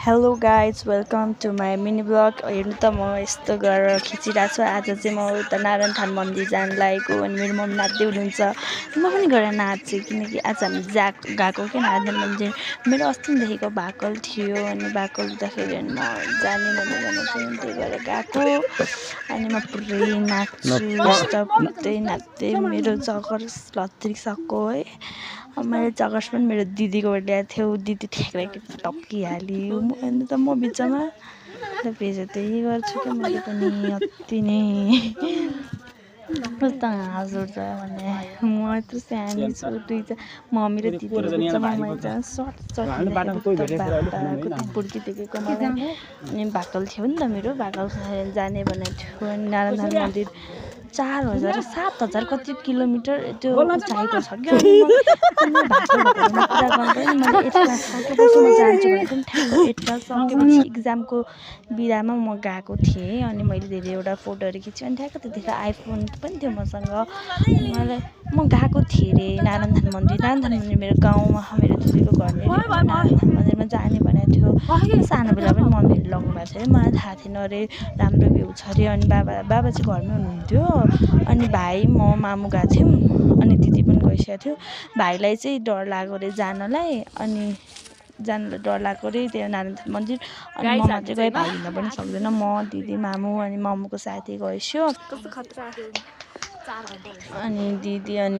Hello guys welcome to my mini blog. हेर्नु त म यस्तो गरेर खिचिरहेको छु। आज चाहिँ म उता नारायण थान मन्दिर जानु लागेको अनि मेरो मम्मी नाच्दै हुनुहुन्छ। म पनि गएर नाचेँ किनकि आज हामी गएको क्या नारायण मन्दिर। मेरो अस्तिदेखिको भाकल थियो अनि भाकल हुँदाखेरि अनि म जाने भनेर चाहिँ त्यही भएर गएको अनि म पुरै नाच्छु नाच्दै मेरो जगर्स लत्रिसक्यो है। मैले जगर्स पनि मेरो दिदीकोबाट ल्याएको थियो। दिदी ठ्याक्कै टप्किहाल्यो अनि त म बिचमा बेइज्जती गर्छु क्या मैले पनि अति नै कस्तो हाँस उठ्छ भने म यत्रो सानो छु मम्मी र दिदीको बिचमा मैले सर्ट बुर्की देखेको मलाई अनि भाकल थियो नि त मेरो भाकल जाने भनेको थियो अनि नारायण मन्दिर 4000 7000 कति किलोमिटर त्यो उचाइको छ क्या अनि भाकल कुरा गर्दैन मैले 8 क्लास सकेपछि म जान्छु भनेको नि ठ्याक्क 8 क्लास सकेपछि इक्जामको बिदामा म गएको थिएँ अनि मैले धेरैवटा फोटोहरू खिचेँ अनि ठ्याक्क त्यतिखेर आइफोन पनि थियो मसँग अनि म गएको थिएँ अरे नारायण थान मन्दिर मेरो गाउँमा मेरो दिदीको घर नारायण थान मन्दिरमा जाने भनेको थियो। सानो बेला पनि मम्मीहरू लग्नु भएको थियो अरे मलाई थाहा थिएन अरे राम्रो भ्यू छ अरे अनि बाबा चाहिँ घरमै हुनुहुन्थ्यो अनि भाइ म मामु गएको थियौँ अनि दिदी पनि गइसकेको थियो। भाइलाई चाहिँ डर लाग्यो अरे जानलाई अनि जानलाई डर लाग्यो अरे त्यो नारायण थान मन्दिर अनि म मात्रै गएँ। भाइ हिँड्न पनि सक्दैन। म दिदी मामु अनि मामुको साथी गएछ्यो अनि दिदी अनि